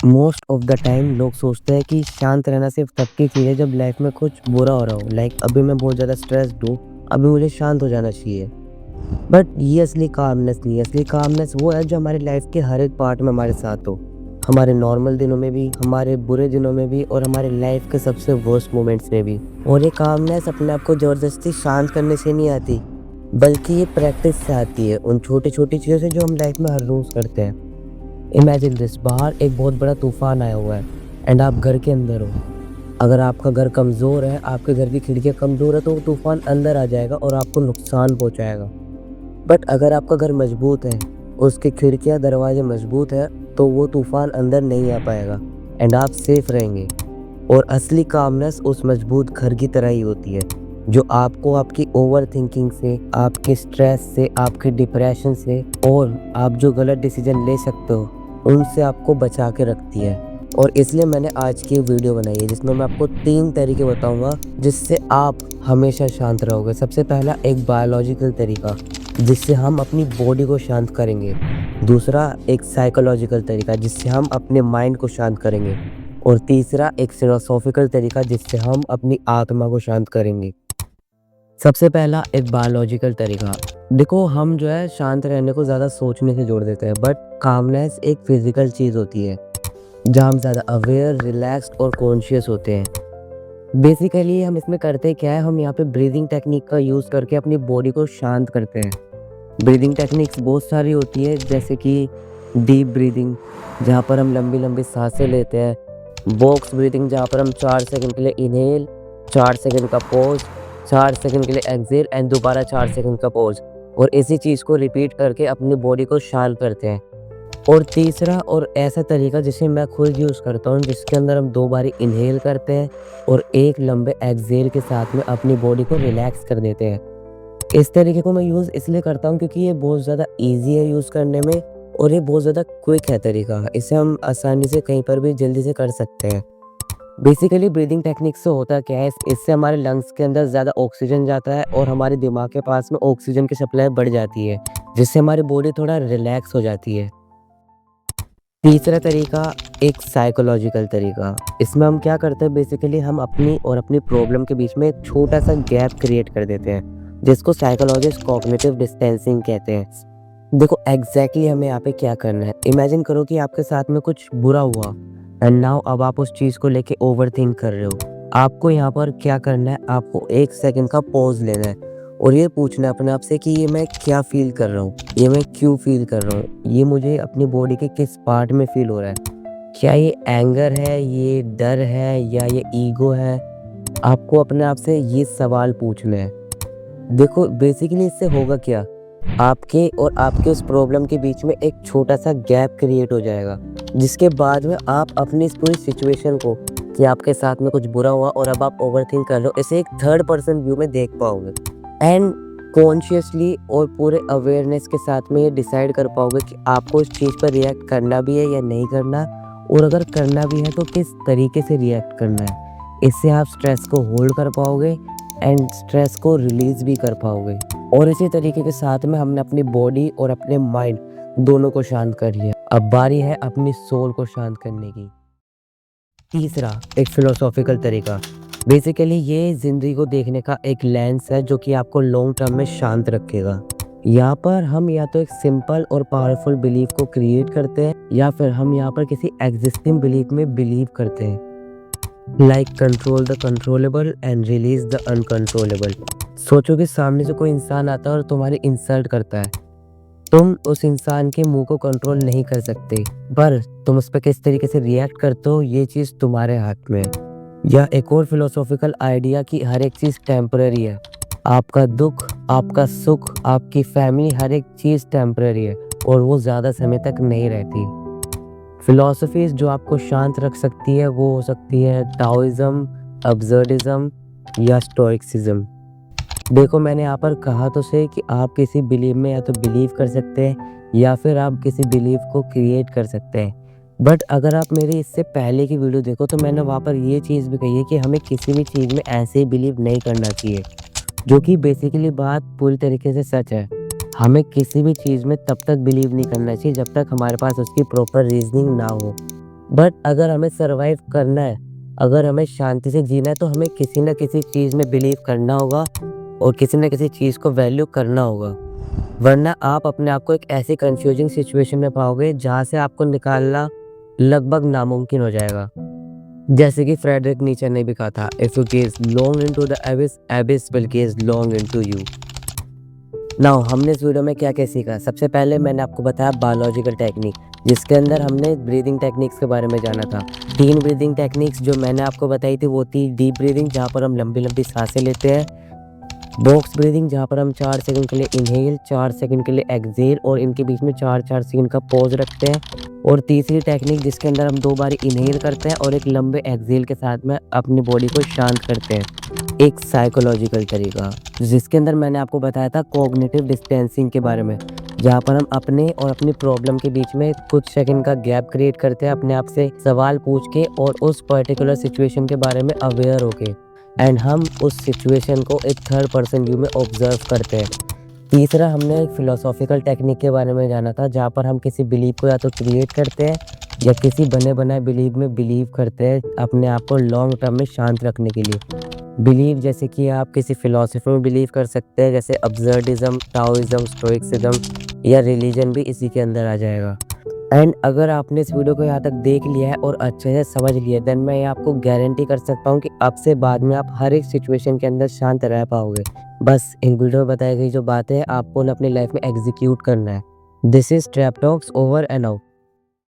Most of the time लोग सोचते हैं कि शांत रहना सिर्फ तब की चीज़ है जब लाइफ में कुछ बुरा हो रहा हो। लाइक अभी मैं बहुत ज़्यादा स्ट्रेस्ड हूँ, अभी मुझे शांत हो जाना चाहिए। बट ये असली कामनेस नहीं है। असली कामनेस वो है जो हमारी लाइफ के हर एक पार्ट में हमारे साथ हो। हमारे नॉर्मल दिनों में भी, हमारे बुरे दिनों में भी और हमारे लाइफ के सबसे वर्स्ट मोमेंट्स में भी। और ये कामनेस अपने आप को ज़बरदस्ती शांत करने से नहीं आती, बल्कि ये प्रैक्टिस से आती है, उन छोटी-छोटी चीज़ों से जो हम लाइफ में हर रोज़ करते हैं। इमेजिन दिस, बाहर एक बहुत बड़ा तूफान आया हुआ है एंड आप घर के अंदर हो। अगर आपका घर कमज़ोर है, आपके घर की खिड़कियाँ कमज़ोर है, तो वो तूफान अंदर आ जाएगा और आपको नुकसान पहुँचाएगा। बट अगर आपका घर मजबूत है, उसकी खिड़कियाँ दरवाजे मजबूत है, तो वो तूफान अंदर नहीं आ पाएगा एंड आप सेफ रहेंगे। और असली कामनेस उस मजबूत घर की तरह ही होती है, जो आपको आपकी ओवर थिंकिंग से, आपके स्ट्रेस से, आपके डिप्रेशन से और आप जो गलत डिसीजन ले सकते हो, उनसे आपको बचा के रखती है। और इसलिए मैंने आज की वीडियो बनाई है जिसमें मैं आपको 3 तरीके बताऊंगा जिससे आप हमेशा शांत रहोगे। सबसे पहला एक बायोलॉजिकल तरीका जिससे हम अपनी बॉडी को शांत करेंगे। दूसरा एक साइकोलॉजिकल तरीका जिससे हम अपने माइंड को शांत करेंगे। और तीसरा एक फिलोसॉफिकल तरीका जिससे हम अपनी आत्मा को शांत करेंगे। सबसे पहला एक बायोलॉजिकल तरीका। देखो, हम जो है शांत रहने को ज़्यादा सोचने से जोड़ देते हैं, बट कामनेस एक फिजिकल चीज़ होती है जहाँ हम ज़्यादा अवेयर, रिलैक्स्ड और कॉन्शियस होते हैं। बेसिकली हम इसमें करते क्या है, हम यहाँ पे ब्रीदिंग टेक्निक का यूज़ करके अपनी बॉडी को शांत करते हैं। ब्रीदिंग टेक्निक्स बहुत सारी होती है, जैसे कि डीप ब्रीदिंग जहाँ पर हम लंबी लंबी सांसें लेते हैं, बॉक्स ब्रीदिंग जहाँ पर हम 4 सेकंड के लिए इनहेल, 4 सेकंड का पॉज, 4 सेकंड के लिए एक्सहेल एंड दोबारा 4 सेकंड का पॉज। और इसी चीज़ को रिपीट करके अपनी बॉडी को शांत करते हैं। और तीसरा और ऐसा तरीका जिसे मैं खुद यूज़ करता हूँ, जिसके अंदर हम 2 बारी इनहेल करते हैं और एक लंबे एक्सहेल के साथ में अपनी बॉडी को रिलैक्स कर देते हैं। इस तरीके को मैं यूज़ इसलिए करता हूँ क्योंकि ये बहुत ज़्यादा ईज़ी है यूज़ करने में और ये बहुत ज़्यादा क्विक है तरीका। इसे हम आसानी से कहीं पर भी जल्दी से कर सकते हैं। बेसिकली ब्रीदिंग टेक्निक से होता क्या है, इससे हमारे लंग्स के अंदर ज़्यादा ऑक्सीजन जाता है और हमारे दिमाग के पास में ऑक्सीजन की सप्लाई बढ़ जाती है, जिससे हमारी बॉडी थोड़ा रिलैक्स हो जाती है। तीसरा तरीका एक साइकोलॉजिकल तरीका। इसमें हम क्या करते हैं, बेसिकली हम अपनी और अपनी प्रॉब्लम के बीच में एक छोटा सा गैप क्रिएट कर देते हैं, जिसको साइकोलॉजिस्ट कॉग्निटिव डिस्टेंसिंग कहते हैं। देखो एग्जैक्टली हमें यहाँ पे क्या करना है। इमेजिन करो कि आपके साथ में कुछ बुरा हुआ एंड नाउ अब आप उस चीज़ को लेके ओवर थिंक कर रहे हो। आपको यहाँ पर क्या करना है, आपको 1 सेकंड का पॉज लेना है और ये पूछना है अपने आप से कि ये मैं क्या फ़ील कर रहा हूँ? ये मैं क्यों फ़ील कर रहा हूँ? ये मुझे अपनी बॉडी के किस पार्ट में फ़ील हो रहा है? क्या ये एंगर है, ये डर है या ये ईगो है? आपको अपने आप से ये सवाल पूछने हैं। देखो बेसिकली इससे होगा क्या? आपके और आपके उस प्रॉब्लम के बीच में एक छोटा-सा गैप क्रिएट हो जाएगा, जिसके बाद में आप अपनी इस पूरी सिचुएशन को, कि आपके साथ में कुछ बुरा हुआ और अब आप ओवरथिंक कर रहे हो, इसे एक थर्ड पर्सन व्यू में देख पाओगे एंड कॉन्शियसली और पूरे अवेयरनेस के साथ में ये डिसाइड कर पाओगे कि आपको इस चीज़ पर रिएक्ट करना भी है या नहीं करना, और अगर करना भी है तो किस तरीके से रिएक्ट करना है। इससे आप स्ट्रेस को होल्ड कर पाओगे एंड स्ट्रेस को रिलीज़ भी कर पाओगे। और इसी तरीके के साथ में हमने अपनी बॉडी और अपने माइंड दोनों को शांत कर लिया। अब बारी है अपनी सोल को शांत करने की। तीसरा एक फिलोसॉफिकल तरीका। बेसिकली ये ज़िंदगी को देखने का एक लेंस है जो कि आपको लॉन्ग टर्म में शांत रखेगा। यहाँ पर हम या तो एक सिंपल और पावरफुल बिलीफ को क्रिएट करते हैं या फिर हम यहाँ पर किसी एग्जिस्टिंग बिलीफ में बिलीव करते हैं। Like control the controllable and release the uncontrollable. सोचो कि सामने से कोई इंसान आता है और तुम्हारी इंसल्ट करता है। तुम उस इंसान के मुंह को कंट्रोल नहीं कर सकते, पर तुम उस पर किस तरीके से रिएक्ट करते हो ये चीज़ तुम्हारे हाथ में है। या एक और फिलोसॉफिकल आइडिया कि हर एक चीज़ टेम्पररी है। आपका दुख, आपका सुख, आपकी फैमिली, हर एक चीज़ टेम्पररी है और वो ज़्यादा समय तक नहीं रहती। फिलॉसफीज जो आपको शांत रख सकती है वो हो सकती है टाओइज्म, अब्सर्डिज्म या स्टोइसिज्म। देखो मैंने यहाँ पर कहा तो सही कि आप किसी बिलीव में या तो बिलीव कर सकते हैं या फिर आप किसी बिलीव को क्रिएट कर सकते हैं। बट अगर आप मेरी इससे पहले की वीडियो देखो तो मैंने वहाँ पर ये चीज़ भी कही है कि हमें किसी भी चीज़ में ऐसे ही बिलीव नहीं करना चाहिए, जो कि बेसिकली बात पूरी तरीके से सच है। हमें किसी भी चीज़ में तब तक बिलीव नहीं करना चाहिए जब तक हमारे पास उसकी प्रॉपर रीजनिंग ना हो। बट अगर हमें सर्वाइव करना है, अगर हमें शांति से जीना है, तो हमें किसी न किसी चीज़ में बिलीव करना होगा और किसी न किसी चीज़ को वैल्यू करना होगा। वरना आप अपने आप को एक ऐसी कन्फ्यूजिंग सिचुएशन में पाओगे जहाँ से आपको निकालना लगभग नामुमकिन हो जाएगा। जैसे कि फ्रेडरिक नीचे ने भी कहा था, if you gauge long into the एबिस, एबिस will gauge long into you. Now हमने इस वीडियो में क्या-क्या सीखा? सबसे पहले मैंने आपको बताया बायोलॉजिकल टेक्निक, जिसके अंदर हमने ब्रीदिंग टेक्निक्स के बारे में जाना था। 3 ब्रीदिंग टेक्निक्स जो मैंने आपको बताई थी वो थी डीप ब्रीदिंग, जहाँ पर हम लंबी-लंबी साँसें लेते हैं। बॉक्स ब्रीदिंग, जहाँ पर हम 4 सेकंड के लिए इनहेल, 4 सेकंड के लिए एक्सहेल और इनके बीच में 4-4 सेकंड का पॉज़ रखते हैं। और तीसरी टेक्निक जिसके अंदर हम 2 बारी इनहेल करते हैं और एक लंबे एक्सहेल के साथ में अपनी बॉडी को शांत करते हैं। एक साइकोलॉजिकल तरीका, जिसके अंदर मैंने आपको बताया था कॉग्निटिव डिस्टेंसिंग के बारे में, जहाँ पर हम अपने और अपनी प्रॉब्लम के बीच में कुछ सेकंड का गैप क्रिएट करते हैं, अपने आप से सवाल पूछ के और उस पर्टिकुलर सिचुएशन के बारे में अवेयर होके, एंड हम उस सिचुएशन को एक थर्ड पर्सन व्यू में ऑब्जर्व करते हैं। तीसरा हमने एक फिलोसॉफिकल टेक्निक के बारे में जाना था, जहाँ पर हम किसी बिलीव को या तो क्रिएट करते हैं या किसी बने बनाए बिलीव में बिलीव करते हैं, अपने आप को लॉन्ग टर्म में शांत रखने के लिए। बिलीव जैसे कि आप किसी फिलॉसफी में बिलीव कर सकते हैं, जैसे अब्सर्डिज्म, टाओइज्म, स्टोइसिज्म, या रिलीजन भी इसी के अंदर आ जाएगा। एंड अगर आपने इस वीडियो को यहाँ तक देख लिया है और अच्छे से समझ लिया है, देन मैं ये आपको गारंटी कर सकता हूँ कि अब से बाद में आप हर एक सिचुएशन के अंदर शांत रह पाओगे। बस इन वीडियो में बताई गई जो बातें हैं आपको उन्हें अपनी लाइफ में एग्जीक्यूट करना है। This is trap talks, over and out.